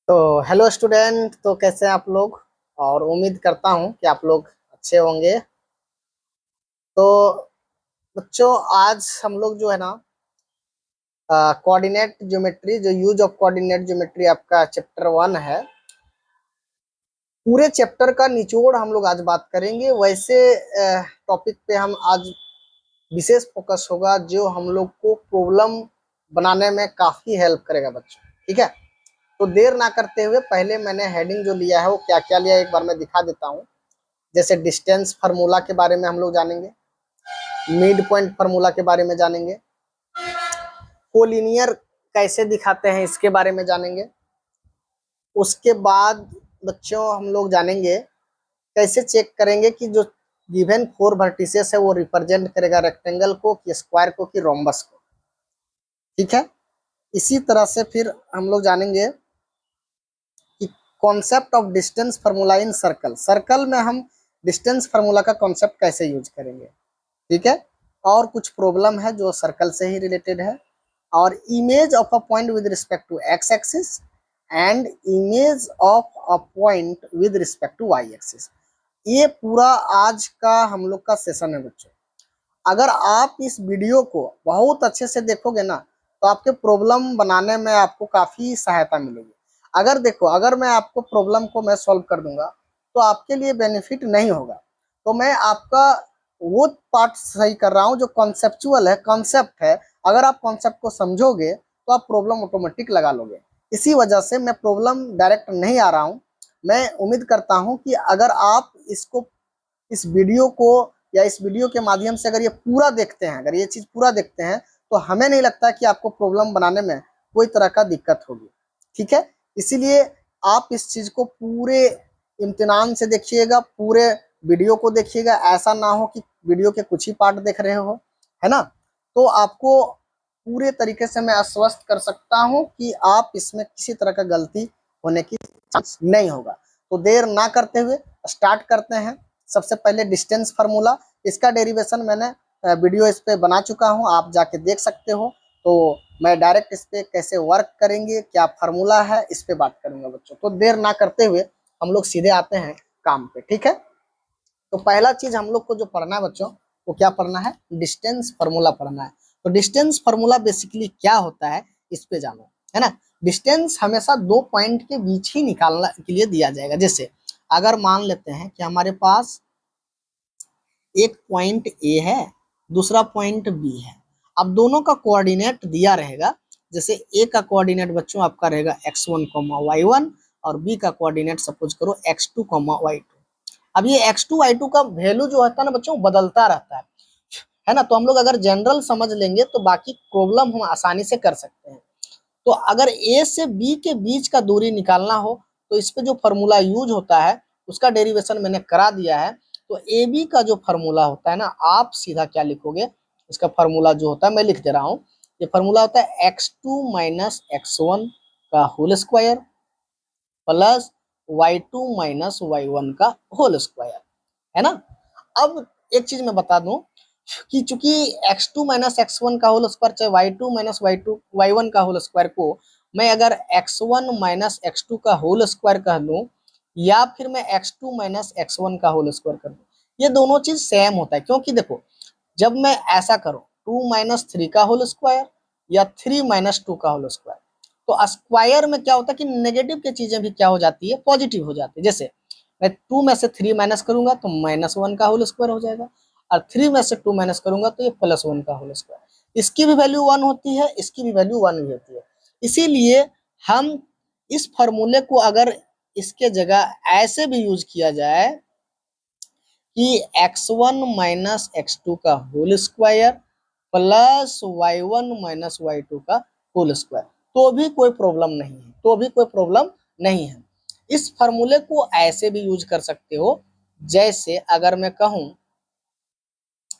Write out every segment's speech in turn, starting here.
तो hello student, तो कैसे हैं आप लोग। और उम्मीद करता हूं कि आप लोग अच्छे होंगे। तो बच्चों, आज हम लोग जो है ना, कोऑर्डिनेट ज्योमेट्री, जो यूज ऑफ कोऑर्डिनेट ज्योमेट्री आपका चैप्टर 1 है। पूरे चैप्टर का निचोड़ हम लोग आज बात करेंगे। वैसे टॉपिक पे हम आज विशेष फोकस होगा जो हम लोग को प्रॉब्लम बनाने में काफी हेल्प करेगा बच्चों। ठीक है, तो देर ना करते हुए पहले मैंने हेडिंग जो लिया है वो क्या क्या लिया है एक बार मैं दिखा देता हूँ। जैसे डिस्टेंस फार्मूला के बारे में हम लोग जानेंगे, मिड पॉइंट फार्मूला के बारे में जानेंगे, कोलिनियर कैसे दिखाते हैं इसके बारे में जानेंगे। उसके बाद बच्चों हम लोग जानेंगे कैसे चेक करेंगे कि जो गिवन 4 वर्टिसेस है वो रिप्रेजेंट करेगा रेक्टेंगल को कि स्क्वायर को कि रोम्बस को। ठीक है, इसी तरह से फिर हम लोग जानेंगे कि concept of distance formula in circle. Circle में हम डिस्टेंस फार्मूला का कॉन्सेप्ट कैसे यूज करेंगे। ठीक है, और कुछ प्रॉब्लम है जो सर्कल से ही रिलेटेड है। और image of a point with respect to X axis and image of a point with respect to Y axis. ये पूरा आज का हम लोग का सेशन है बच्चों। अगर आप इस वीडियो को बहुत अच्छे से देखोगे ना, तो आपके प्रॉब्लम बनाने में आपको काफी सहायता मिलेगी। अगर देखो, अगर मैं आपको प्रॉब्लम को मैं सॉल्व कर दूंगा तो आपके लिए बेनिफिट नहीं होगा। तो मैं आपका वो पार्ट सही कर रहा हूँ जो कॉन्सेप्चुअल है, कॉन्सेप्ट है। अगर आप कॉन्सेप्ट को समझोगे तो आप प्रॉब्लम ऑटोमेटिक लगा लोगे। इसी वजह से मैं प्रॉब्लम डायरेक्ट नहीं आ रहा हूँ। मैं उम्मीद करता हूँ कि अगर आप इसको, इस वीडियो को या इस वीडियो के माध्यम से अगर ये पूरा देखते हैं, अगर ये चीज पूरा देखते हैं, तो हमें नहीं लगता कि आपको प्रॉब्लम बनाने में कोई तरह का दिक्कत होगी। ठीक है, इसीलिए आप इस चीज को पूरे इम्तिनान से देखिएगा, पूरे वीडियो को देखिएगा। ऐसा ना हो कि वीडियो के कुछ ही पार्ट देख रहे हो, है ना। तो आपको पूरे तरीके से मैं आश्वस्त कर सकता हूं कि आप इसमें किसी तरह का गलती होने की चांस नहीं होगा। तो देर ना करते हुए स्टार्ट करते हैं। सबसे पहले डिस्टेंस फार्मूला, इसका डेरिवेशन मैंने वीडियो इस पे बना चुका हूं, आप जाके देख सकते हो। तो मैं डायरेक्ट इस पे कैसे वर्क करेंगे, क्या फार्मूला है, इस पे बात करूंगा बच्चों। तो देर ना करते हुए हम लोग सीधे आते हैं काम पे। ठीक है, तो पहला चीज हम लोग को जो पढ़ना है बच्चों, वो क्या पढ़ना है, डिस्टेंस फार्मूला पढ़ना है। तो डिस्टेंस फार्मूला बेसिकली क्या होता है, इस पे जानो, है ना। डिस्टेंस हमेशा दो पॉइंट के बीच ही निकालना के लिए दिया जाएगा। जैसे अगर मान लेते हैं कि हमारे पास एक पॉइंट ए है, दूसरा पॉइंट बी है। अब दोनों का कोऑर्डिनेट दिया रहेगा। जैसे ए का कोऑर्डिनेट बच्चों आपका रहेगा x1, y1, और बी का कोऑर्डिनेट सपोज करो x2, y2। अब ये x2, y2 का वैल्यू जो होता है ना बच्चों, बदलता रहता है ना। तो हम लोग अगर जनरल समझ लेंगे तो बाकी प्रॉब्लम हम आसानी से कर सकते हैं। तो अगर ए से बी के बीच का दूरी निकालना हो तो इस पे जो फॉर्मूला यूज होता है उसका डेरिवेशन मैंने करा दिया है। तो ए बी का जो फॉर्मूला होता है ना, आप सीधा क्या लिखोगे, इसका फॉर्मूला जो होता है मैं लिख दे रहा हूँ। ये फॉर्मूला होता है x2 - x1 का whole square plus y2 - y1 का होल स्क्वायर, है ना। अब एक चीज मैं बता दूं कि चूंकि x2 - x1 का होल स्क्वायर, चाहे y2 - y1 का होल स्क्वायर को मैं अगर x1 - x2 का होल स्क्वायर कह दूं, या फिर मैं x2 - x1 का होल स्क्वायर कर दूं, ये दोनों चीज सेम होता है। क्योंकि देखो, जब मैं ऐसा करूं 2 - 3 का होल स्क्वायर या 3 - 2 का होल स्क्वायर, तो स्क्वायर में क्या होता है कि नेगेटिव की चीजें भी क्या हो जाती है, पॉजिटिव हो जाती है। जैसे मैं 2 में से 3 माइनस करूंगा तो -1 का होल स्क्वायर हो जाएगा, और 3 में से 2 माइनस करूंगा तो ये +1 का होल स्क्वायर। इसकी भी वैल्यू 1 होती है, इसकी भी वैल्यू 1 ही होती है। इसीलिए हम इस फॉर्मूले को अगर इसके जगह ऐसे भी यूज किया जाए कि x1 - x2 का whole square plus y1 - y2 का होल स्क्वायर, तो भी कोई प्रॉब्लम नहीं है, तो भी कोई प्रॉब्लम नहीं है। इस फॉर्मूले को ऐसे भी यूज कर सकते हो। जैसे अगर मैं कहूं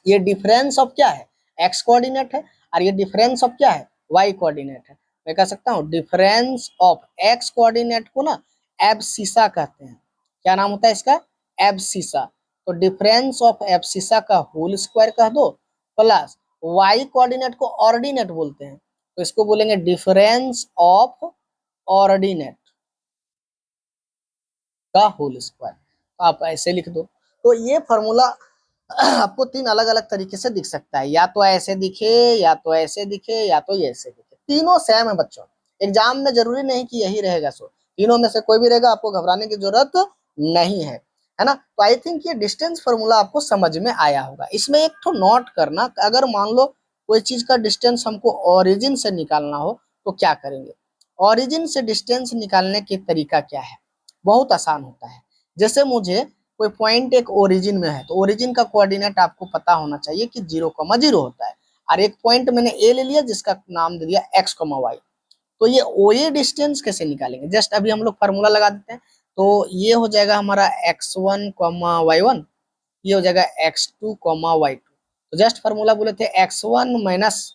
ये डिफरेंस ऑफ क्या है, एक्स कोऑर्डिनेट है, और ये डिफरेंस ऑफ क्या है, वाई कोऑर्डिनेट है। मैं कह सकता हूँ डिफरेंस ऑफ एक्स कोऑर्डिनेट को ना एब्सिसा कहते हैं। क्या नाम होता है इसका, एब्सिसा। तो डिफरेंस ऑफ एब्सिसा का होल स्क्वायर कह दो, प्लस वाई कोऑर्डिनेट को ऑर्डिनेट बोलते हैं, तो इसको बोलेंगे डिफरेंस ऑफ ऑर्डिनेट। का होल स्क्वायर। तो आप ऐसे लिख दो। तो ये फॉर्मूला आपको तीन अलग अलग तरीके से दिख सकता है, या तो ऐसे दिखे, या तो ऐसे दिखे, या तो ये ऐसे दिखे। तीनों सेम है बच्चों, एग्जाम में जरूरी नहीं कि यही रहेगा, सो तीनों में से कोई भी रहेगा, आपको घबराने की जरूरत नहीं है ना। तो आई थिंक ये डिस्टेंस फॉर्मूला आपको समझ में आया होगा। इसमें एक तो नोट करना, अगर मान लो कोई चीज का डिस्टेंस हमको ओरिजिन से निकालना हो तो क्या करेंगे। ओरिजिन से डिस्टेंस निकालने की तरीका क्या है, बहुत आसान होता है। जैसे मुझे कोई पॉइंट एक ओरिजिन में है, तो ओरिजिन का कोऑर्डिनेट आपको पता होना चाहिए कि 0,0 होता है, और एक पॉइंट मैंने ए ले लिया जिसका नाम दे दिया x,y। तो ये OA डिस्टेंस कैसे निकालेंगे, जस्ट अभी हम लोग फार्मूला लगा देते हैं। तो ये हो जाएगा हमारा x1, y1, ये हो जाएगा x2, y2। तो जस्ट फार्मूला बोले थे x1 माइनस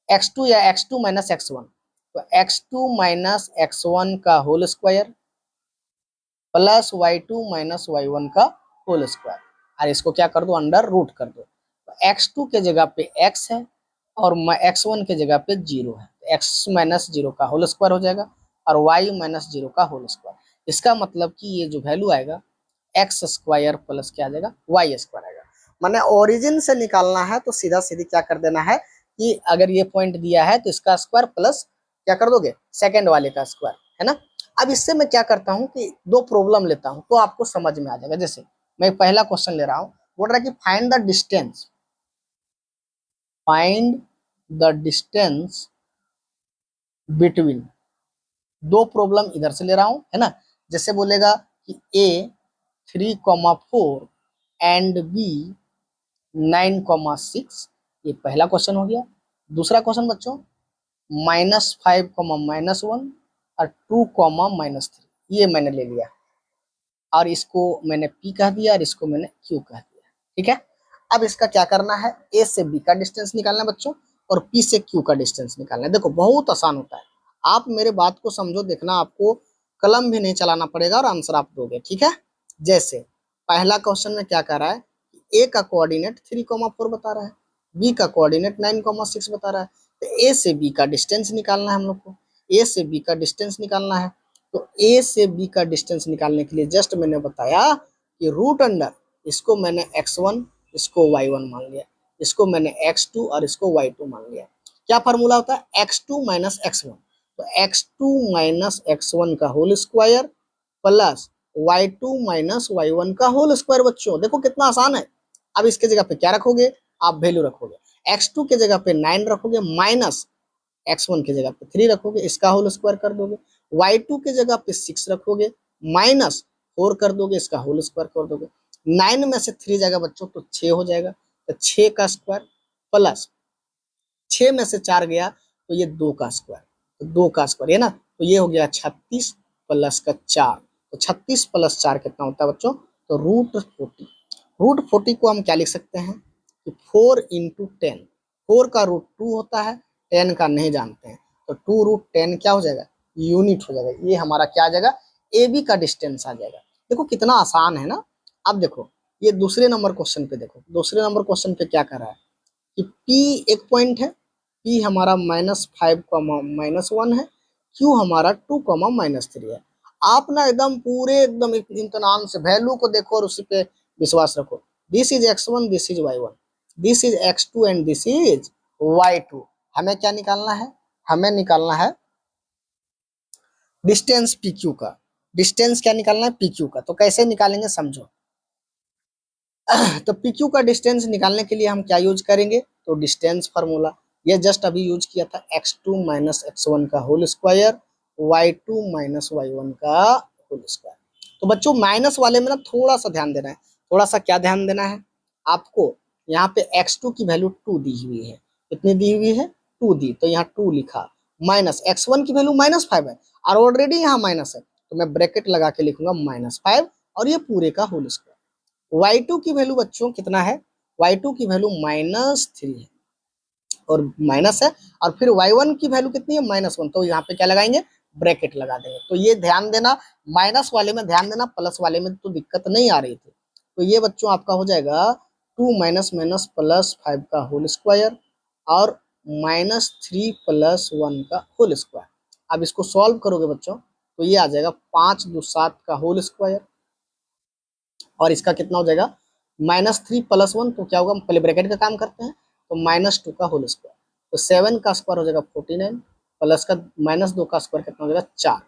x2 या x2 माइनस x1। तो x2 माइनस x1 का whole square plus y2 minus y1 का होल स्क्वायर, और इसको क्या कर दो, अंडर रूट कर दो। तो x2 के जगह पे x है और x1 के जगह पे 0 है, तो x माइनस 0 का होल स्क्वायर हो जाएगा और y माइनस 0 का होल स्क्वायर। इसका मतलब कि ये जो वैल्यू आएगा एक्स स्क्वायर प्लस क्या आ जाएगा, वाई स्क्वायर आएगा। मैंने ओरिजिन से निकालना है तो सीधा सीधी क्या कर देना है कि अगर ये पॉइंट दिया है तो इसका स्क्वायर प्लस क्या कर दोगे, सेकंड वाले का स्क्वायर, है ना। अब इससे मैं क्या करता हूँ कि दो प्रॉब्लम लेता हूँ तो आपको समझ में आ जाएगा। जैसे मैं पहला क्वेश्चन ले रहा हूँ, बोल रहा है कि find the distance, find the distance between, दो प्रॉब्लम इधर से ले रहा हूँ, है ना। जैसे बोलेगा कि ए 3,4 एंड बी 9,6, ये पहला क्वेश्चन हो गया। दूसरा क्वेश्चन बच्चों -5,-1 और 2,-3, ये मैंने ले लिया और इसको मैंने P कह दिया और इसको मैंने Q कह दिया, ठीक है। अब इसका क्या करना है, A से B का डिस्टेंस निकालना है बच्चों और P से Q का डिस्टेंस निकालना है। देखो बहुत आसान होता है, आप मेरे बात को समझो, देखना आपको कलम भी नहीं चलाना पड़ेगा और आंसर आप दोगे, ठीक है। जैसे पहला क्वेश्चन में क्या कर रहा है, ए का कोऑर्डिनेट 3,4 बता रहा है, बी का कोऑर्डिनेट 9,6 बता रहा है। तो ए से बी का डिस्टेंस निकालना है हम लोग को, ए से बी का डिस्टेंस निकालना है। तो ए से बी का डिस्टेंस निकालने के लिए जस्ट मैंने बताया कि रूट अंडर, इसको मैंने x1, इसको y1 मान लिया, इसको मैंने x2 और इसको y2 मान लिया। क्या फार्मूला होता है, x2 माइनस x1। तो x2 माइनस x1 का whole square plus y2 minus y1 का होल स्क्वायर। बच्चों देखो कितना आसान है। अब इसके जगह पे क्या रखोगे, आप वैल्यू रखोगे, x2 के जगह पे 9 रखोगे, माइनस x1 की जगह पे 3 रखोगे, इसका होल स्क्वायर कर दोगे, y2 की जगह पे 6 रखोगे, माइनस 4 कर दोगे, इसका होल स्क्वायर कर दोगे। 9 में से 3 जाएगा बच्चों तो 6 हो जाएगा, तो 6 का स्क्वायर प्लस 6 में से 4 गया तो ये 2 का स्क्वायर, तो 2 का स्क्वायर है ना। तो ये हो गया 36 प्लस का 4, तो 36 प्लस 4 कितना होता है बच्चों, तो √40। √40 को हम क्या लिख सकते हैं कि 4 इंटू 10, 4 का √2 होता है, 10 का नहीं जानते हैं, तो 2√10 क्या हो जाएगा, यूनिट हो जाएगा। ये हमारा क्या आ जाएगा, ए बी का डिस्टेंस आ जाएगा। देखो कितना आसान है ना। अब देखो ये दूसरे नंबर क्वेश्चन पे, देखो दूसरे नंबर क्वेश्चन पे क्या कर रहा है कि P एक पॉइंट है, P हमारा -5,-1 है, Q हमारा 2,-3 है। आप ना एकदम पूरे एकदम इत्मीनान से वैल्यू को देखो और उसी पे विश्वास रखो। This is x1, this is y1, this is x2 and this is y2। हमें क्या निकालना है, हमें निकालना है डिस्टेंस PQ का। डिस्टेंस क्या निकालना है, PQ का। तो कैसे निकालेंगे समझो। तो PQ का डिस्टेंस निकालने के लिए हम क्या यूज करेंगे, तो डिस्टेंस फार्मूला, ये जस्ट अभी यूज किया था, x2 माइनस x1 का whole square, y2 minus y1 का होल स्क्वायर। तो बच्चों माइनस वाले में ना थोड़ा सा ध्यान देना है, थोड़ा सा क्या ध्यान देना है आपको, यहाँ पे x2 की वैल्यू 2 दी हुई है, कितनी दी हुई है, 2 दी, तो यहाँ 2 लिखा, माइनस x1 की वैल्यू -5 है और ऑलरेडी यहाँ माइनस है, तो मैं ब्रैकेट लगा के लिखूंगा -5 और ये पूरे का होल स्क्वायर। y2 की वैल्यू बच्चों कितना है, y2 की वैल्यू -3 है और माइनस है, और फिर y1 की वैल्यू कितनी है, -1, तो यहाँ पे क्या लगाएंगे, ब्रैकेट लगा देंगे। तो ये ध्यान देना, माइनस वाले में ध्यान देना, प्लस वाले में तो दिक्कत नहीं आ रही थी। तो ये बच्चों आपका हो जाएगा 2 माइनस माइनस प्लस 5 का होल स्क्वायर और -3 प्लस 1 का होल स्क्वायर। अब इसको सॉल्व करोगे बच्चों तो ये आ जाएगा 5 × 2 = 7 का होल स्क्वायर और इसका कितना हो जाएगा -3 + 1, तो क्या होगा, हम पहले ब्रैकेट का काम करते हैं, तो -2 का होल स्क्वायर, तो 7 का स्क्वायर हो जाएगा 49 प्लस का -2 का स्क्वायर कितना हो जाएगा 4,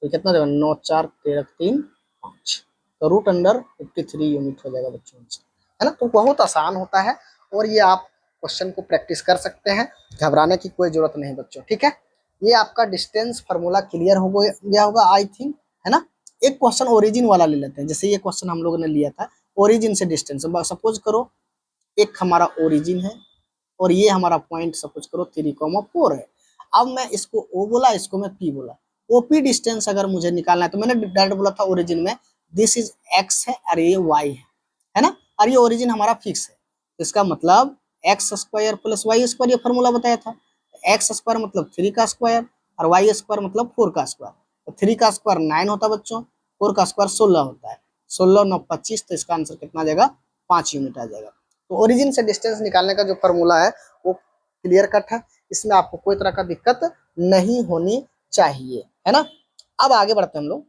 तो कितना हो जाएगा 9 4 13 3 5, तो √53 यूनिट हो जाएगा बच्चों, है ना। तो बहुत आसान होता है और ये आप क्वेश्चन को प्रैक्टिस कर सकते हैं, घबराने की कोई जरूरत नहीं बच्चों, ठीक है। ये आपका डिस्टेंस फार्मूला क्लियर हो गया होगा आई थिंक, है ना। एक क्वेश्चन ओरिजिन वाला ले लेते हैं, जैसे ये क्वेश्चन हम लोगों ने लिया था ओरिजिन से डिस्टेंस। सपोज करो एक हमारा ओरिजिन है और ये हमारा पॉइंट सपोज करो 3,4 है। अब मैं इसको ओ बोला, इसको मैं पी बोला, ओपी डिस्टेंस अगर मुझे निकालना है तो मैंने डायरेक्ट बोला था ओरिजिन में दिस इज एक्स है और ये वाई है ना, और ये ओरिजिन हमारा फिक्स है, तो इसका मतलब X square plus Y square, ये फॉर्मूला बताया था। एक्स स्क्वायर मतलब 3 का स्क्वायर और वाई स्क्वायर मतलब 4 का स्क्वायर, तो 3 का स्क्वायर 9 होता है बच्चों, 4 का स्क्वायर 16 होता है, 16 9 25, तो इसका आंसर कितना आ जाएगा 5 यूनिट आ जाएगा। तो ओरिजिन से डिस्टेंस निकालने का जो फॉर्मूला है वो क्लियर कट है, इसमें आपको कोई तरह का दिक्कत नहीं होनी चाहिए, है ना। अब आगे बढ़ते हैं हम लोग।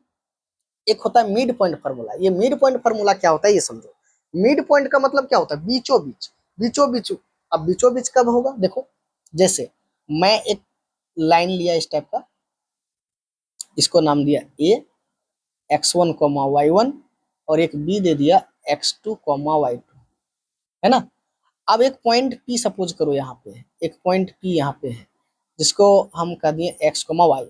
एक होता है मिड पॉइंट फार्मूला। ये मिड पॉइंट फार्मूला क्या होता है ये समझो। मिड पॉइंट का मतलब क्या होता है, बीचों बीच, बीचों बीच। अब बीचों बीच कब होगा, देखो जैसे मैं एक लाइन लिया इस टाइप का, इसको नाम दिया ए x1 y1 और एक बी दे दिया x2 y2, है ना। अब एक पॉइंट पी सपोज करो यहाँ पे है, एक पॉइंट पी यहाँ पे है जिसको हम कह दिए x, y।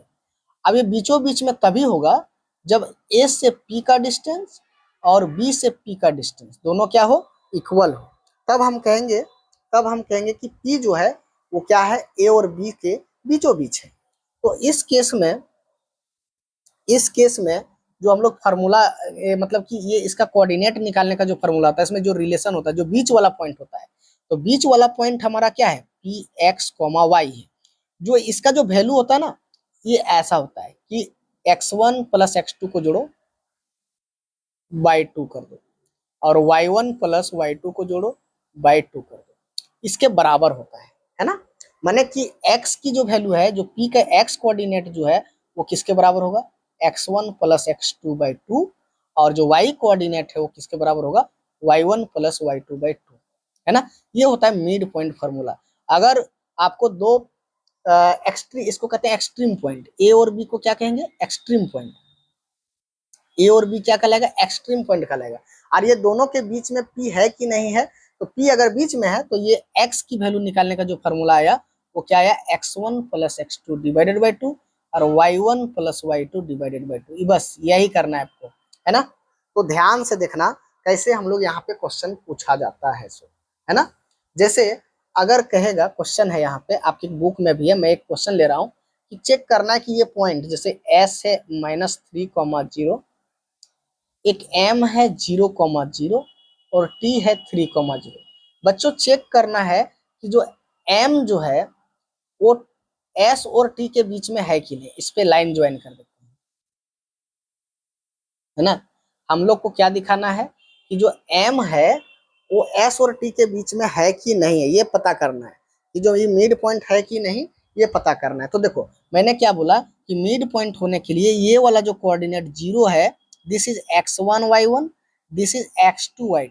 अब ये बीचों बीच में तभी होगा जब ए से पी का डिस्टेंस और बी से पी का डिस्टेंस दोनों क्या हो, इक्वल हो, तब हम कहेंगे, कि पी जो है वो क्या है, ए और बी के बीचों बीच है। तो इस केस में जो हम लोग फार्मूला मतलब कि ये इसका कोऑर्डिनेट निकालने का जो फार्मूला होता है, इसमें जो रिलेशन होता है, जो बीच वाला पॉइंट होता है, तो बीच वाला पॉइंट हमारा क्या है, पी एक्स वाई है। जो इसका जो वैल्यू होता है ना, ये ऐसा होता है कि x1 + x2 को जोड़ो बाई 2 कर दो और y1 + y2 को जोड़ो बाई 2 कर दो, इसके बराबर होता है ना। माने कि x की जो वैल्यू है, जो p का x कोऑर्डिनेट जो है वो किसके बराबर होगा, x1 + x2 बाई 2, और जो y कोऑर्डिनेट है वो किसके बराबर होगा, y1 + y2 बाई 2, है ना। ये होता है मिड पॉइंट फार्मूला। अगर आपको दो एक्सट्रीम, इसको कहते हैं एक्सट्रीम पॉइंट, ए और बी को क्या कहेंगे, एक्सट्रीम पॉइंट। ए और बी क्या कहलाएगा, एक्सट्रीम पॉइंट कहलाएगा। और ये दोनों के बीच में पी है कि नहीं है, तो पी अगर बीच में है तो ये एक्स की वैल्यू निकालने का जो फॉर्मूला आया वो क्या आया, x1 + x2 डिवाइडेड बाई 2 और y1 + y2 डिवाइडेड बाई 2। बस यही करना है आपको, है ना। तो ध्यान से देखना कैसे हम लोग यहाँ पे क्वेश्चन पूछा जाता है, सो है ना। जैसे अगर कहेगा, क्वेश्चन है यहाँ पे आपकी बुक में भी है, मैं एक क्वेश्चन ले रहा हूँ कि चेक करना है कि ये पॉइंट जैसे एस है -3, 0, एक m है 0, और t है 3, 0। बच्चों चेक करना है कि जो m जो है वो s और t के बीच में है कि नहीं, इस पे लाइन ज्वाइन कर देते हैं, है ना। हम लोग को क्या दिखाना है कि जो m है वो s और t के बीच में है कि नहीं है, ये पता करना है कि जो ये मिड पॉइंट है कि नहीं, ये पता करना है। तो देखो मैंने क्या बोला कि मिड पॉइंट होने के लिए ये वाला जो कोऑर्डिनेट 0 है, this is x1 y1, this is x2 y2,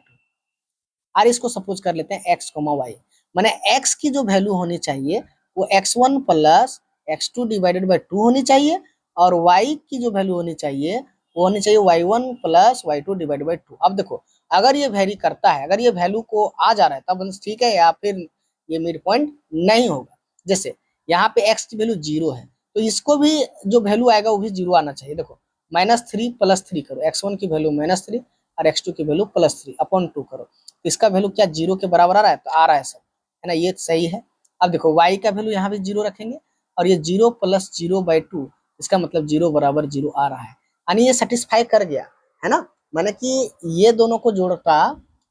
और इसको सपोज कर लेते हैं x, y। माने x की जो वैल्यू होनी चाहिए वो x1 + x2 डिवाइडेड बाई 2 होनी चाहिए, और y की जो वैल्यू होनी चाहिए वो होनी चाहिए y1 + y2 डिवाइडेड बाई 2। अब देखो अगर ये वेरी करता है, अगर ये वैल्यू को आ जा रहा है तब ठीक है, या फिर ये मिड पॉइंट नहीं होगा। जैसे यहाँ पे x की वैल्यू 0 है तो इसको भी जो वैल्यू आएगा वो भी 0 आना चाहिए। देखो -3 + 3 करो, x1 की वैल्यू -3 और x2 की वैल्यू +3 अपॉन 2 करो, तो इसका वैल्यू क्या 0 के बराबर आ रहा है, तो आ रहा है सर, है ना, ये सही है। अब देखो y का वैल्यू यहाँ भी 0 रखेंगे और ये 0 + 0 बाई 2, इसका मतलब 0 बराबर 0 आ रहा है, यानी ये सेटिस्फाई कर गया, है ना। माने कि ये दोनों को जोड़ता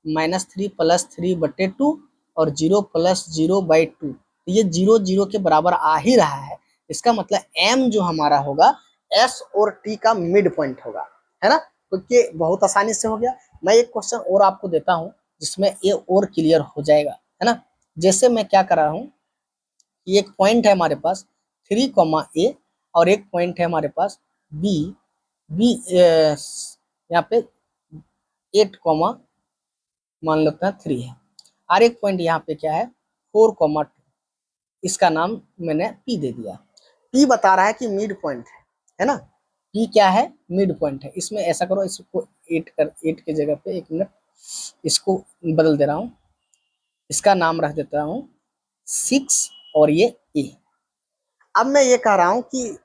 -3 + 3/2 और 0 + 0 बाई 2, ये 0 0 के बराबर आ ही रहा है, इसका मतलब m जो हमारा होगा s और t का मिड पॉइंट होगा, है ना। तो ये बहुत आसानी से हो गया। मैं एक क्वेश्चन और आपको देता हूँ जिसमें ये और क्लियर हो जाएगा, है ना। जैसे मैं क्या कर रहा हूँ, एक पॉइंट है हमारे पास 3, a और एक पॉइंट है हमारे पास b, b यहाँ पे 8 कॉमा मान लेते हैं 3 है, और एक पॉइंट यहाँ पे क्या है 4 कॉमा 2, इसका नाम मैंने पी दे दिया। पी बता रहा है कि मिड पॉइंट है ना, पी क्या है मिड पॉइंट है। इसमें ऐसा करो, इसको 8 के जगह पे 1 मिनट इसको बदल दे रहा हूँ, इसका नाम रख देता हूँ 6 और ये ए। अब मैं ये कह रहा हूँ कि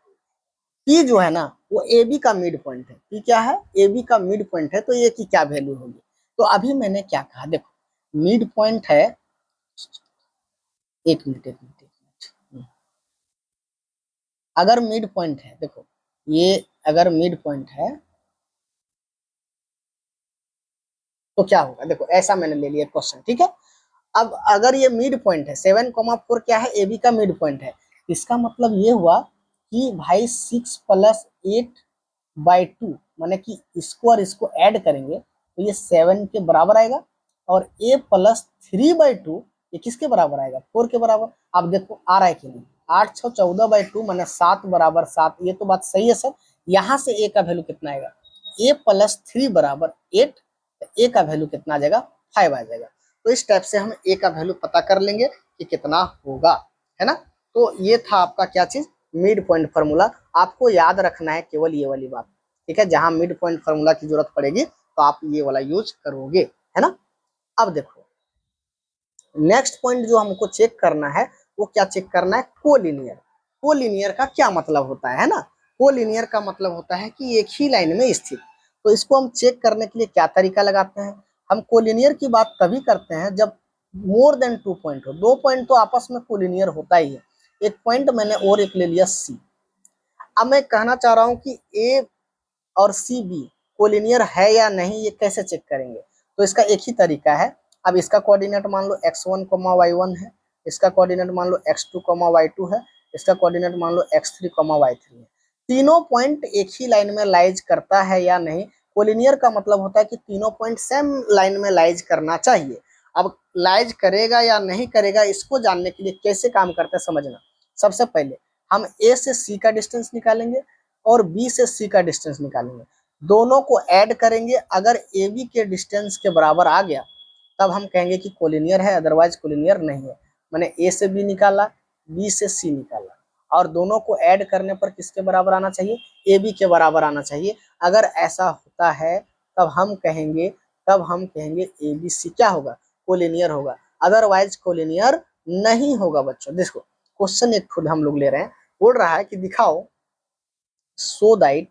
पी जो है ना वो ए बी का मिड पॉइंट है। पी क्या है ए बी का मिड पॉइंट है, तो ये की क्या वैल्यू होगी। तो अभी मैंने क्या कहा, देखो मिड पॉइंट है, एक मिनट, अगर मिड पॉइंट है, देखो ये अगर मिड पॉइंट है तो क्या होगा, देखो ऐसा मैंने ले लिया क्वेश्चन, ठीक है। अब अगर ये मिड पॉइंट है 7,4 क्या है ए बी का मिड पॉइंट है, इसका मतलब ये हुआ कि भाई 6+8/2 माने कि इसको और इसको ऐड करेंगे तो ये 7 के बराबर आएगा, और a+3/2 ये किसके बराबर आएगा 4 के बराबर। आप देखो आ रहा है कि नहीं, 8×6 = 14/2 माने 7 बराबर 7, ये तो बात सही है सर। यहाँ से a का वैल्यू कितना आएगा, a+3 = 8, ए का वैल्यू कितना आ जाएगा 5 आ जाएगा। तो इस टाइप से हम ए का वैल्यू पता कर लेंगे कि कितना होगा, है ना। तो ये था आपका क्या चीज, मिड पॉइंट फार्मूला। आपको याद रखना है केवल ये वाली बात, ठीक है। जहां मिड पॉइंट फार्मूला की जरूरत पड़ेगी तो आप ये वाला यूज करोगे, है ना। अब देखो नेक्स्ट पॉइंट जो हमको चेक करना है वो क्या चेक करना है, कोलिनियर। कोलिनियर का क्या मतलब होता है ना, कोलिनियर का मतलब होता है कि एक ही लाइन में स्थित। तो इसको हम चेक करने के लिए क्या तरीका लगाते हैं, हम कोलिनियर की बात तभी करते हैं जब मोर देन 2 पॉइंट हो। 2 पॉइंट तो आपस में कोलिनियर होता ही है। एक पॉइंट मैंने और एक ले लिया सी। अब मैं कहना चाह रहा हूँ कि ए और सी बी कोलिनियर है या नहीं, ये कैसे चेक करेंगे। तो इसका एक ही तरीका है। अब इसका कोऑर्डिनेट मान लो x1, y1 है, इसका कोऑर्डिनेट मान लो x2, y2 है, इसका कोऑर्डिनेट मान लो x3, y3 है। तीनों पॉइंट एक ही लाइन में लाइज करता है या नहीं। कोलिनियर का मतलब होता है कि तीनों पॉइंट सेम लाइन में लाइज करना चाहिए। अब लाइज करेगा या नहीं करेगा, इसको जानने के लिए कैसे काम करते हैं समझना। सबसे पहले हम ए से सी का डिस्टेंस निकालेंगे और बी से सी का डिस्टेंस निकालेंगे, दोनों को ऐड करेंगे। अगर ए बी के डिस्टेंस के बराबर आ गया तब हम कहेंगे कि कोलिनियर है, अदरवाइज कोलिनियर नहीं है। मैंने ए से बी निकाला, बी से सी निकाला, और दोनों को ऐड करने पर किसके बराबर आना चाहिए, ए बी के बराबर आना चाहिए। अगर ऐसा होता है तब हम कहेंगे ए बी सी क्या होगा, कोलिनियर होगा, अदरवाइज कोलिनियर नहीं होगा। बच्चों देखो क्वेश्चन एक खुद हम लोग ले रहे हैं, बोल रहा है कि दिखाओ so that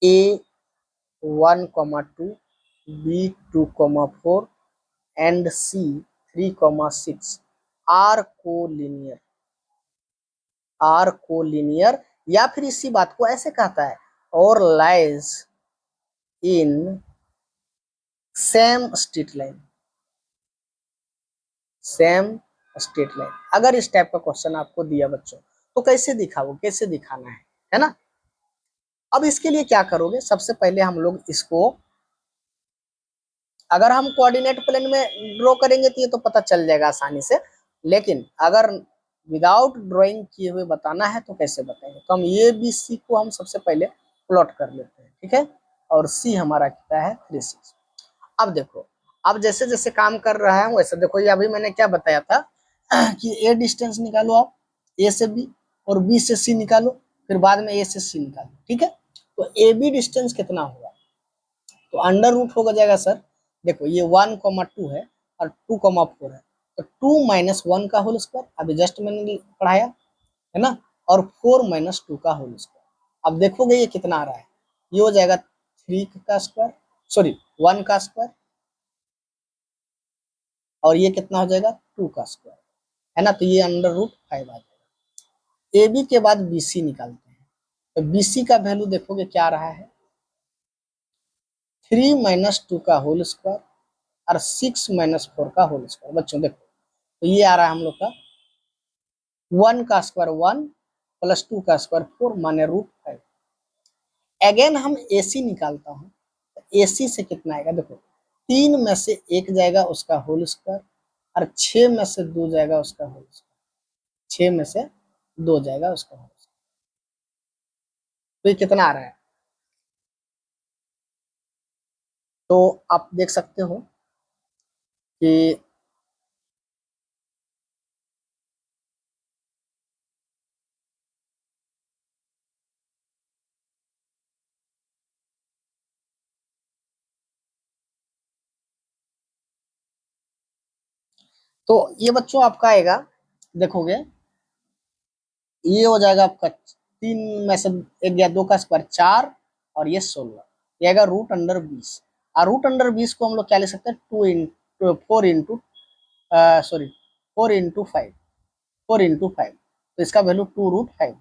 A1,2, B2,4 and C3,6 are collinear, या फिर इसी बात को ऐसे कहता है और lies in same straight line, same straight line. अगर इस टाइप का क्वेश्चन आपको दिया बच्चों तो कैसे दिखाओ, कैसे दिखाना है ना। अब इसके लिए क्या करोगे, सबसे पहले हम लोग इसको, अगर हम कोऑर्डिनेट प्लेन में ड्रॉ करेंगे तो ये तो पता चल जाएगा आसानी से, लेकिन अगर विदाउट ड्राइंग किए हुए बताना है तो कैसे बताएंगे। तो हम ए बी सी को हम सबसे पहले प्लॉट कर लेते हैं, ठीक है, और सी हमारा कितना है 3,6। अब देखो, अब जैसे जैसे काम कर रहा है वैसे देखो, ये अभी मैंने क्या बताया था कि ए डिस्टेंस निकालो आप ए से बी, और बी से सी निकालो, फिर बाद में ए से सी निकालो, ठीक है। तो ए बी डिस्टेंस कितना होगा, तो अंडर रूट होगा जाएगा सर। देखो ये 1,2 है और 2,4 है, तो 2 - 1 का होल स्क्वायर, अभी जस्ट मैंने पढ़ाया है ना, और 4 - 2 का होल स्क्वायर। अब देखोगे ये कितना आ रहा है, ये हो जाएगा 3 का स्क्वायर, सॉरी 1 का स्क्वायर, और ये कितना हो जाएगा 2 का स्क्वायर, है ना। तो ये अंडर रूट 5 आ जाएगा। ए बी के बाद बी सी निकालते हैं, तो बी सी का वैल्यू देखोगे क्या आ रहा है, 3 - 2 का होल स्क्वायर और 6 - 4 का होल स्क्वायर। बच्चों देखो तो ये आ रहा है हम लोग का 1 का स्क्वायर 1 + 2 का स्क्वायर 4 माने √5। अगेन हम ए सी निकालता हूँ, तो ए सी से कितना आएगा, देखो 3 में से 1 जाएगा उसका होल स्क्वायर, और 6 में से 2 जाएगा उसका होल स्क्वायर, 6 में से 2 जाएगा उसका होल स्क्वायर। तो ये कितना आ रहा है, तो आप देख सकते हो कि तो ये बच्चों आपका आएगा, देखोगे ये हो जाएगा आपका 3 में से 1 या 2 का स्क्वायर 4, और ये 16, ये आएगा √20। और √20 को हम लोग क्या ले सकते हैं, 4 इंटू 5, तो इसका वैल्यू 2√5 हो जाएगा,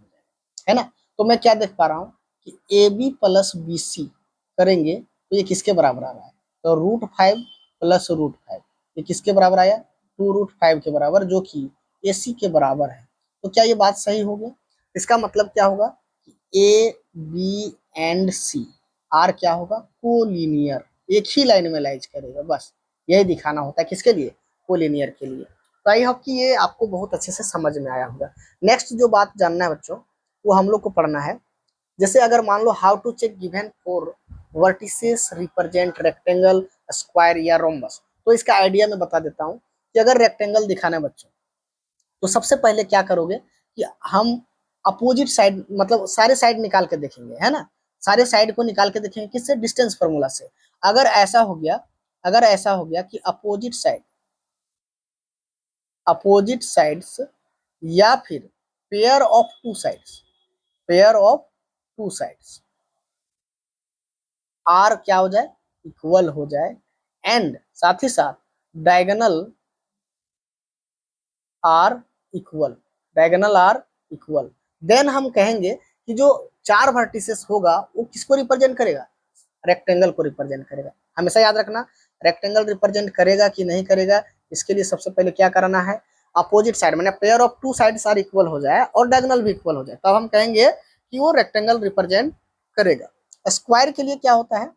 है ना। तो मैं क्या देख पा रहा हूँ कि A B plus B C करेंगे तो ये किसके बराबर आ रहा है, तो √5 प्लस √5, ये किसके बराबर आया, 2√5 के बराबर, जो कि ए सी के बराबर है। तो क्या ये बात सही हो गया, इसका मतलब क्या होगा कि A B and C are क्या होगा, कोलिनियर, एक ही लाइन में लाइज करेगा, बस यही दिखाना होता है किसके लिए, कोलिनियर के लिए। तो आई होप कि ये आपको बहुत अच्छे से समझ में आया होगा। नेक्स्ट जो बात जानना है बच्चों, वो हम लोग को पढ़ना है, जैसे अगर मान लो how to check given four vertices represent rectangle, square या रोम्बस। तो इसका आइडिया मैं बता देता हूँ कि अगर रेक्टेंगल दिखाना है बच्चों, तो सबसे पहले क्या करोगे कि हम अपोजिट साइड, मतलब सारे साइड निकाल के देखेंगे, है ना, सारे साइड को निकाल के देखेंगे किससे, डिस्टेंस फार्मूला से। अगर ऐसा हो गया, अगर ऐसा हो गया कि अपोजिट साइड्स या फिर pair of two sides, pair of two sides are क्या हो जाए, इक्वल हो जाए, एंड साथ ही साथ diagonal are equal, diagonal are equal, then हम कहेंगे कि जो 4 वर्टिसेस होगा वो किसको रिप्रेजेंट करेगा, रेक्टेंगल को रिप्रेजेंट करेगा। हमेशा याद रखना, रेक्टेंगल रिप्रेजेंट करेगा कि नहीं करेगा, इसके लिए सबसे पहले क्या कराना है, अपोजिट साइड मैंने pair of two sides are equal हो जाए और डायगोनल भी इक्वल हो जाए, तब हम कहेंगे कि वो रेक्टेंगल रिप्रेजेंट करेगा। स्क्वायर के लिए क्या होता है,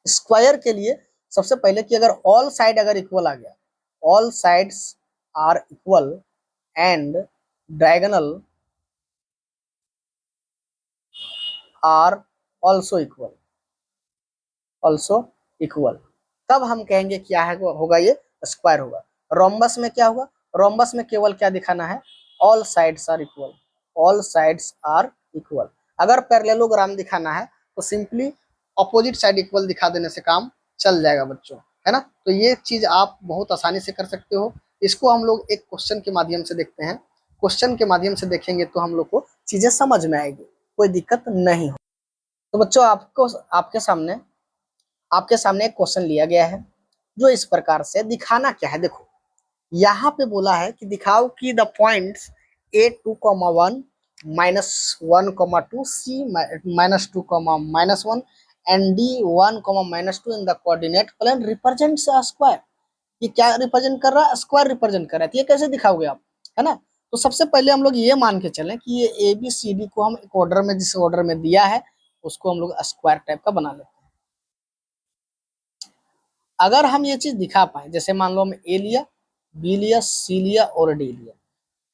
स्क्वायर के लिए सबसे पहले कि अगर ऑल साइड अगर इक्वल आ गया, all sides are equal and diagonal are also equal, also equal, तब हम कहेंगे क्या है, होगा ये स्क्वायर होगा। रोम्बस में क्या होगा, रोम्बस में केवल क्या दिखाना है, all sides are equal, all sides are equal. अगर पैरेललोग्राम दिखाना है तो सिंपली अपोजिट साइड इक्वल दिखा देने से काम चल जाएगा बच्चों, है ना। तो ये चीज आप बहुत आसानी से कर सकते हो। इसको हम लोग एक क्वेश्चन के माध्यम से देखते हैं, क्वेश्चन के माध्यम से देखेंगे तो हम लोग को चीजें समझ में आएगी, कोई दिक्कत नहीं हो। तो बच्चों आपको आपके सामने एक क्वेश्चन लिया गया है जो इस प्रकार से, दिखाना क्या है, देखो यहाँ पे बोला है कि दिखाओ कि the points A2,1 -1,2 C -2,-1 and D1, -2 in the coordinate plane represents a square. ये क्या रिप्रेजेंट कर रहा है, स्क्वायर रिप्रेजेंट कर रहा है। तो ये कैसे दिखाओगे आप, है ना। तो सबसे पहले हम लोग ये मान के चलें कि ये ABCD को हम एक ऑर्डर में, जिस ऑर्डर में दिया है उसको हम लोग स्क्वायर टाइप का बना लेते हैं। अगर हम ये चीज दिखा पाए, जैसे मान लो हम ए लिया, बी लिया, सी लिया और डी लिया,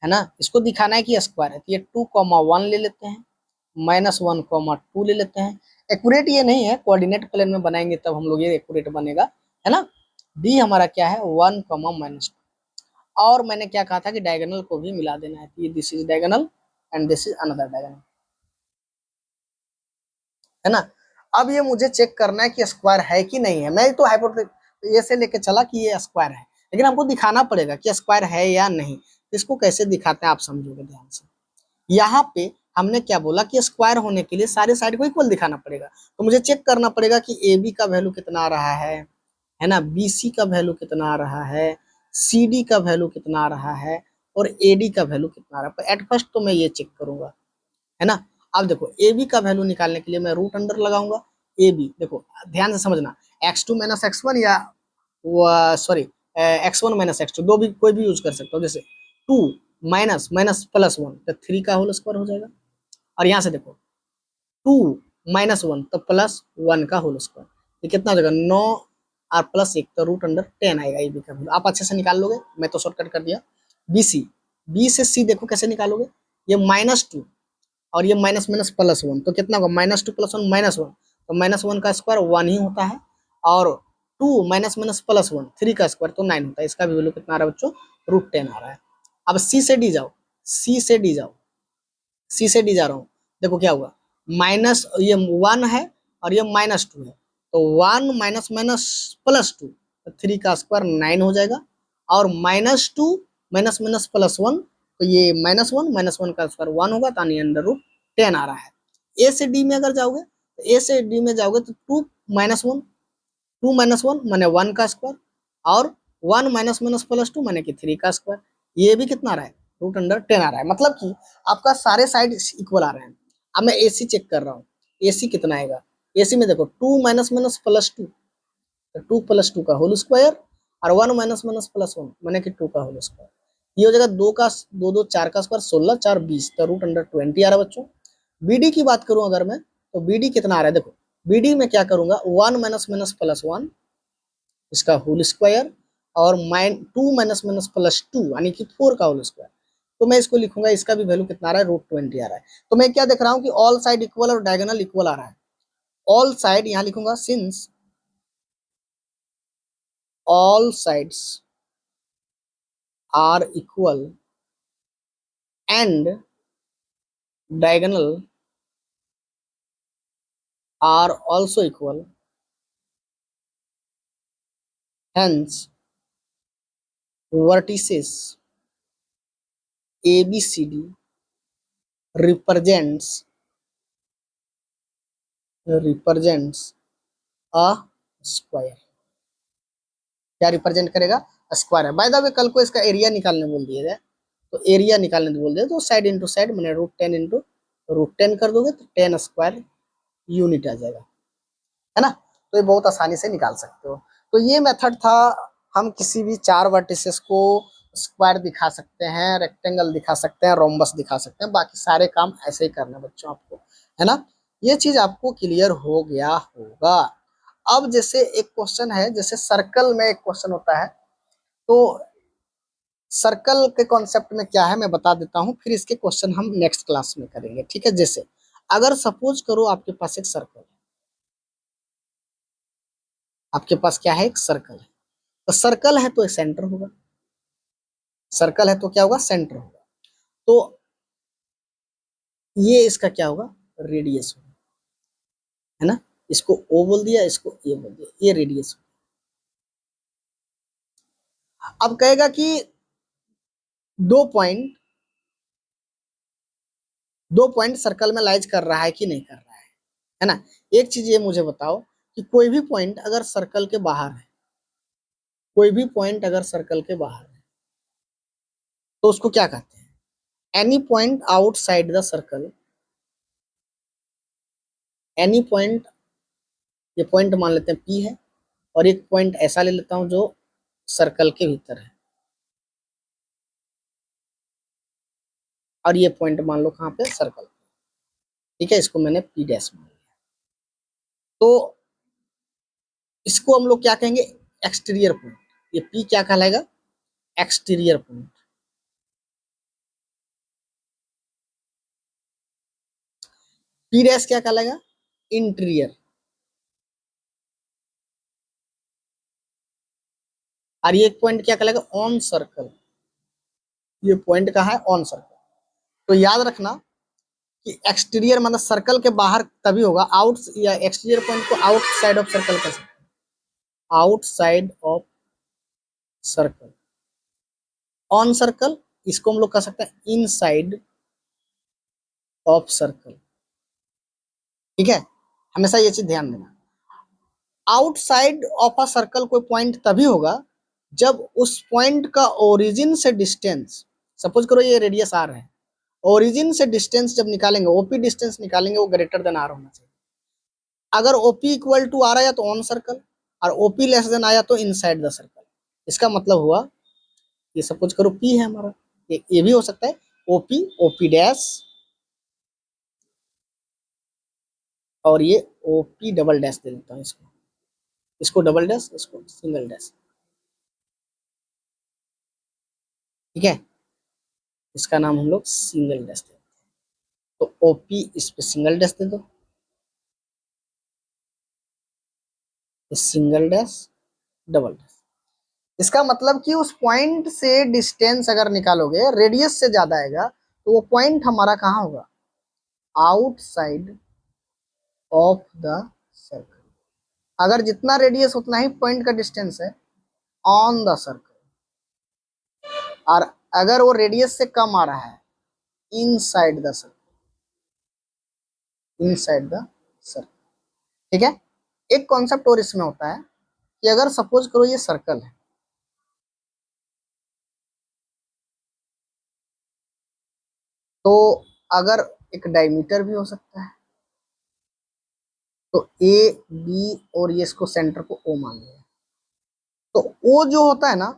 है ना, इसको दिखाना है कि स्क्वायर है, तो ये 2,1 ले लेते हैं, -1,2 ले लेते हैं। एक्यूरेट ये नहीं है, कोऑर्डिनेट प्लेन में बनाएंगे तब हम लोग ये एक्यूरेट बनेगा, है ना। डी हमारा क्या है, 1, -2, और मैंने क्या कहा था कि डायगोनल को भी मिला देना है, तो ये this is diagonal and this is another diagonal, है ना। अब ये मुझे चेक करना है कि स्क्वायर है कि नहीं है। मैं तो हाइपोथेसिस ये से लेके चला कि ये स्क्वायर है, लेकिन हमको दिखाना पड़ेगा कि स्क्वायर है या नहीं। इसको कैसे दिखाते हैं आप समझोगे ध्यान से। यहाँ पे हमने क्या बोला कि स्क्वायर होने के लिए सारे साइड को इक्वल दिखाना पड़ेगा, तो मुझे चेक करना पड़ेगा कि ए बी का वैल्यू कितना आ रहा है ना, बी सी का वैल्यू कितना आ रहा है, सी डी का वैल्यू कितना आ रहा है, और ए डी का वैल्यू कितना आ रहा है। एट फर्स्ट तो मैं ये चेक करूंगा, है ना। अब देखो ए बी का वैल्यू निकालने के लिए मैं रूट अंडर लगाऊंगा। ए बी देखो ध्यान से समझना, x2 - x1 या सॉरी x1 - x2 दो भी कोई भी यूज कर सकते हो। जैसे 2 माइनस माइनस +1 तो 3 का होल स्क्वायर हो जाएगा, और यहाँ से देखो 2 -1 तो +1 का होल स्क्वायर, ये कितना हो जाएगा 9 और +1 तो √10 आएगा ए बी का वैल्यू। आप अच्छे से निकाल लोगे, मैं तो शॉर्टकट कर दिया। बी सी, बी से सी देखो कैसे निकालोगे, ये -2 और ये माइनस माइनस +1 तो कितना होगा, -2 + 1 -1, तो -1 का स्क्वायर 1 ही होता है। और 2 माइनस माइनस प्लस 1 3 का स्क्वायर तो 9 होता है। इसका भी वैल्यू कितना आ रहा है बच्चों, √10 आ रहा है। अब सी से डी जाओ, सी से डी जाओ, सी से डी जा रहा हूँ, देखो क्या हुआ, माइनस ये 1 है और ये -2 है, तो 1 माइनस माइनस +2 तो 3 का स्क्वायर 9 हो जाएगा, और -2 माइनस माइनस +1 तो ये -1 -1 का स्क्वायर 1 होगा, तो √10 आ रहा है। ए से डी में अगर जाओगे तो ए से डी में जाओगे तो 2 माइनस 1 2 माइनस 1 माने 1 का स्क्वायर, और 1 माइनस माइनस +2 माने कि 3 का स्क्वायर। ये भी कितना आ रहा है, √10 आ रहा है, मतलब कि आपका सारे साइड इक्वल आ रहे हैं। अब मैं एसी चेक कर रहा हूँ, एसी कितना आएगा, एसी में देखो 2 माइनस माइनस +2 तो 2 + 2 का होल स्क्वायर, और 1 माइनस माइनस +1 माने कि 2 का होल स्क्वायर। ये हो जाएगा 2 का 2 2 4 का स्क्वायर 16 4 20 तो √20 आ रहा है बच्चों। बीडी की बात करूं अगर मैं, तो बीडी कितना आ रहा है, देखो बीडी में क्या करूंगा, 1 माइनस माइनस +1 इसका होल स्क्वायर, और 2 माइनस माइनस +2 यानी कि 4 का होल स्क्वायर, तो मैं इसको लिखूंगा, इसका भी वैल्यू कितना आ रहा है, √20 आ रहा है। तो मैं क्या देख रहा हूँ कि ऑल साइड इक्वल और डायगोनल इक्वल आ रहा है। ऑल साइड यहाँ लिखूंगा, since all sides are equal and diagonal are also equal, hence vertices ABCD represents a square। क्या रिप्रेजेंट करेगा, स्क्वायर है। बाय द वे कल को इसका एरिया निकालने बोल दिया जाए, तो एरिया निकालने बोल दिया तो साइड इंटू साइड मैंने √10 इंटू √10 कर दोगे तो 10 स्क्वायर यूनिट आ जाएगा, है ना। तो ये बहुत आसानी से निकाल सकते हो। तो ये मेथड था, हम किसी भी 4 वर्टिसेस को स्क्वायर दिखा सकते हैं, रेक्टेंगल दिखा सकते हैं, रोम्बस दिखा सकते हैं, बाकी सारे काम ऐसे ही करना बच्चों आपको, है ना। ये चीज आपको क्लियर हो गया होगा। अब जैसे एक क्वेश्चन है, जैसे सर्कल में एक क्वेश्चन होता है, तो सर्कल के कॉन्सेप्ट में क्या है मैं बता देता हूँ, फिर इसके क्वेश्चन हम नेक्स्ट क्लास में करेंगे, ठीक है। जैसे अगर सपोज करो आपके पास एक सर्कल है, आपके पास क्या है, एक सर्कल है, तो सर्कल है तो एक सेंटर होगा, सर्कल है तो क्या होगा, सेंटर होगा, तो ये इसका क्या होगा, रेडियस होगा, है ना। इसको ओ बोल दिया, इसको ए बोल दिया, ये रेडियस होगा। अब कहेगा कि दो पॉइंट दो पॉइंट सर्कल में लाइज कर रहा है कि नहीं कर रहा है ना। एक चीज ये मुझे बताओ कि कोई भी पॉइंट अगर सर्कल के बाहर है, कोई भी पॉइंट अगर सर्कल के बाहर है तो उसको क्या कहते हैं, any point outside the circle, any point, ये पॉइंट मान लेते हैं पी है, और एक पॉइंट ऐसा ले लेता हूं जो सर्कल के भीतर है, और ये पॉइंट मान लो कहाँ पे, सर्कल, ठीक है, इसको मैंने पी डैश मान लिया। तो इसको हम लोग क्या कहेंगे, एक्सटीरियर पॉइंट, ये पी क्या कहलाएगा, एक्सटीरियर पॉइंट। पी डैश क्या कहलाएगा, इंटीरियर, और ये पॉइंट क्या कहलाएगा, ऑन सर्कल, ये पॉइंट कहाँ है, ऑन सर्कल। तो याद रखना कि एक्सटीरियर मतलब सर्कल के बाहर तभी होगा, आउट या एक्सटीरियर पॉइंट को आउटसाइड ऑफ सर्कल कर सकते हैं, outside of circle. On circle इसको हम लोग कह सकते हैं इनसाइड ऑफ सर्कल, ठीक है, हमेशा ये चीज ध्यान देना। आउटसाइड ऑफ अ सर्कल कोई पॉइंट तभी होगा जब उस पॉइंट का ओरिजिन से डिस्टेंस, सपोज करो ये रेडियस आर है, ओरिजिन से डिस्टेंस जब निकालेंगे, ओपी डिस्टेंस निकालेंगे, वो ग्रेटर देन आर होना चाहिए। अगर ओपी इक्वल टू आर आया तो ऑन सर्कल, और ओपी लेस देन आया तो इनसाइड द सर्कल। इसका मतलब हुआ, ये सपोज करो पी है हमारा, ये भी हो सकता है ओपी, ओपी डैश, और ये ओपी डबल डैश दे देता हूँ इसको, इसको डबल डैश, इसको सिंगल डैश, ठीक है, इसका नाम हम लोग सिंगल डैश देते हैं। तो ओपी इस पे सिंगल डैश दे दो, सिंगल डैश डबल डैश। इसका मतलब कि उस पॉइंट से डिस्टेंस अगर निकालोगे, रेडियस से ज्यादा आएगा, तो वो पॉइंट हमारा कहाँ होगा? Outside of the circle. अगर जितना रेडियस उतना ही पॉइंट का डिस्टेंस है ऑन द सर्कल, और अगर वो रेडियस से कम आ रहा है inside the circle, inside the circle. ठीक है। एक कॉन्सेप्ट और इसमें होता है कि अगर सपोज करो ये सर्कल है, तो अगर एक डायमीटर भी हो सकता है, तो ए बी और ये इसको सेंटर को ओ मान लिया, तो ओ जो होता है ना,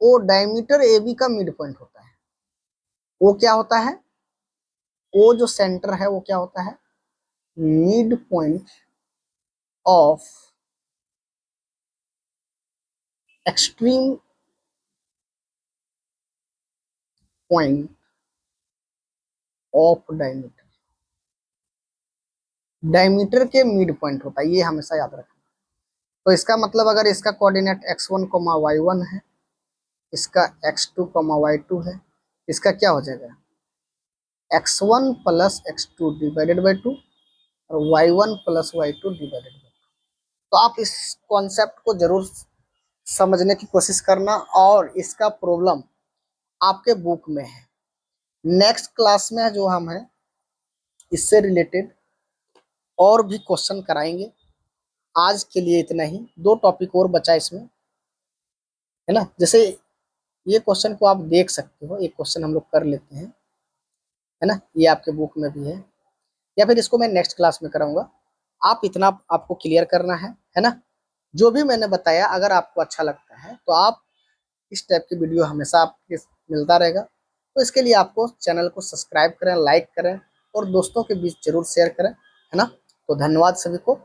वो डायमीटर ए बी का मिड पॉइंट होता है। वो क्या होता है? ओ जो सेंटर है वो क्या होता है? Mid point of extreme point of diameter. Diameter के मिड पॉइंट होता है, ये हमेशा याद रखना। तो इसका मतलब अगर इसका कोऑर्डिनेट x1, y1 है, इसका x2, y2 है, इसका क्या हो जाएगा? x1 plus x2 divided by 2 और y1 plus y2 divided by 2। तो आप इस कॉन्सेप्ट को जरूर समझने की कोशिश करना, और इसका प्रॉब्लम आपके बुक में है। नेक्स्ट क्लास में जो हम है इससे रिलेटेड और भी क्वेश्चन कराएंगे। आज के लिए इतना ही, 2 टॉपिक और बचा इसमें, है ना। जैसे ये क्वेश्चन को आप देख सकते हो, एक क्वेश्चन हम लोग कर लेते हैं, है ना, ये आपके बुक में भी है, या फिर इसको मैं नेक्स्ट क्लास में कराऊंगा। आप इतना आपको क्लियर करना है ना। जो भी मैंने बताया अगर आपको अच्छा लगता है तो आप इस टाइप की वीडियो हमेशा आपके मिलता रहेगा। तो इसके लिए आपको चैनल को सब्सक्राइब करें, लाइक करें और दोस्तों के बीच जरूर शेयर करें, है ना। तो धन्यवाद सभी को।